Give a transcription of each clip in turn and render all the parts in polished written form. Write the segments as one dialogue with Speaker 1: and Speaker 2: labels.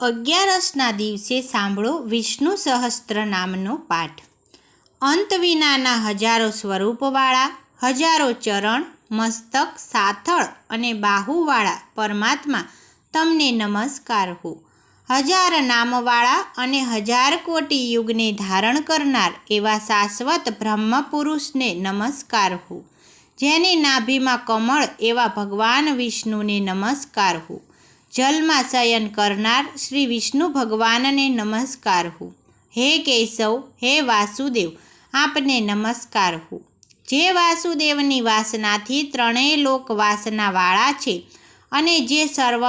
Speaker 1: અગિયારસના દિવસે સાંભળો વિષ્ણુ સહસ્ત્ર નામનો પાઠ. અંત વિનાના હજારો સ્વરૂપવાળા, હજારો ચરણ, મસ્તક, સાથળ અને બાહુવાળા પરમાત્મા તમને નમસ્કાર હો. હજાર નામવાળા અને હજાર કોટી યુગને ધારણ કરનાર એવા શાશ્વત બ્રહ્મ પુરુષને નમસ્કાર હો. જેની નાભીમાં કમળ એવા ભગવાન વિષ્ણુને નમસ્કાર હો. જલમાં શયન કરનાર શ્રી વિષ્ણુ ભગવાનને નમસ્કાર હો. હે કેશવ, હે વાસુદેવ, આપને નમસ્કાર હો. જે વાસુદેવની વાસનાથી ત્રણેય લોક વાસનાવાળા છે અને જે સર્વ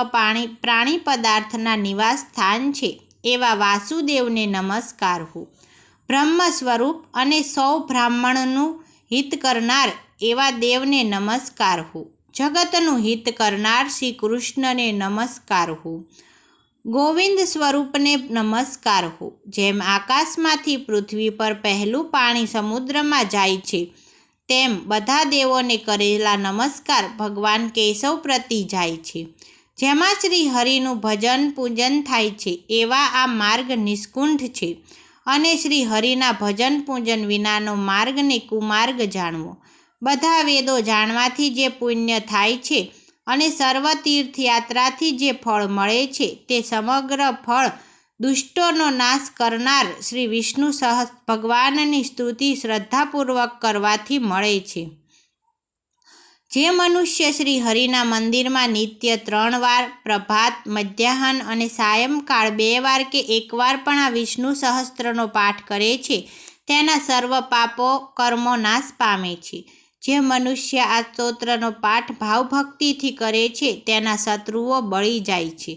Speaker 1: પ્રાણી પદાર્થના નિવાસ સ્થાન છે એવા વાસુદેવને નમસ્કાર હો. બ્રહ્મ સ્વરૂપ અને સૌ બ્રાહ્મણનું હિત કરનાર એવા દેવને નમસ્કાર હો. જગતનું હિત કરનાર શ્રી કૃષ્ણને નમસ્કાર હો. ગોવિંદ સ્વરૂપને નમસ્કાર હો. જેમ આકાશમાંથી પૃથ્વી પર પહેલું પાણી સમુદ્રમાં જાય છે તેમ બધા દેવોને કરેલા નમસ્કાર ભગવાન કેશવ પ્રતિ જાય છે. જેમાં શ્રી હરિનું ભજન પૂજન થાય છે એવા આ માર્ગ નિષ્કુંઠ છે અને શ્રી હરિના ભજન પૂજન વિનાનો માર્ગને કુમાર્ગ જાણવો. બધા વેદો જાણવાથી જે પુણ્ય થાય છે અને સર્વ તીર્થયાત્રાથી જે ફળ મળે છે તે સમગ્ર ફળ દુષ્ટોનો નાશ કરનાર શ્રી વિષ્ણુ ભગવાનની સ્તુતિ શ્રદ્ધાપૂર્વક કરવાથી મળે છે. જે મનુષ્ય શ્રી હરિના મંદિરમાં નિત્ય 3 વાર પ્રભાત, મધ્યાહન અને સાયંકાળ 2 વાર કે 1 વાર પણ આ વિષ્ણુ સહસ્ત્રનો પાઠ કરે છે તેના સર્વ પાપો કર્મો નાશ પામે છે. જે મનુષ્ય આ સ્તોત્રનો પાઠ ભાવભક્તિથી કરે છે તેના શત્રુઓ બળી જાય છે,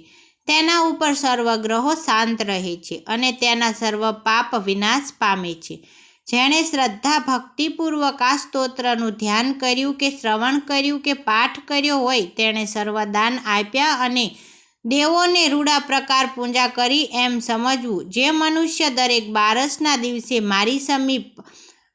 Speaker 1: તેના ઉપર સર્વ ગ્રહો શાંત રહે છે અને તેના સર્વ પાપ વિનાશ પામે છે. જેણે શ્રદ્ધા ભક્તિપૂર્વક આ સ્તોત્રનું ધ્યાન કર્યું કે શ્રવણ કર્યું કે પાઠ કર્યો હોય તેણે સર્વદાન આપ્યા અને દેવોને રૂડા પ્રકાર પૂજા કરી એમ સમજવું. જે મનુષ્ય દરેક બારસના દિવસે મારી સમીપ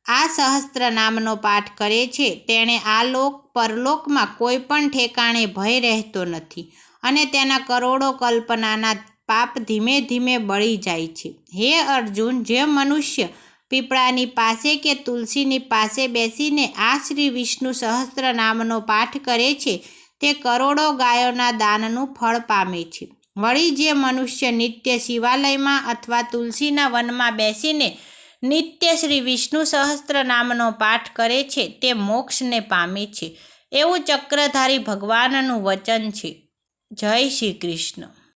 Speaker 1: આ સહસ્ત્ર નામનો પાઠ કરે છે તેણે આ લોક પરલોકમાં કોઈ પણ ઠેકાણે ભય રહેતો નથી અને તેના કરોડો કલ્પનાના પાપ ધીમે ધીમે બળી જાય છે. હે અર્જુન, જે મનુષ્ય પીપળાની પાસે કે તુલસીની પાસે બેસીને આ શ્રી વિષ્ણુ સહસ્ત્ર નામનો પાઠ કરે છે તે કરોડો ગાયોના દાનનું ફળ પામે છે. વળી જે મનુષ્ય નિત્ય શિવાલયમાં અથવા તુલસીના વનમાં બેસીને નિત્ય શ્રી વિષ્ણુ સહસ્ત્ર નામનો પાઠ કરે છે તે મોક્ષને પામે છે એવું ચક્રધારી ભગવાનનું વચન છે. જય શ્રી કૃષ્ણ.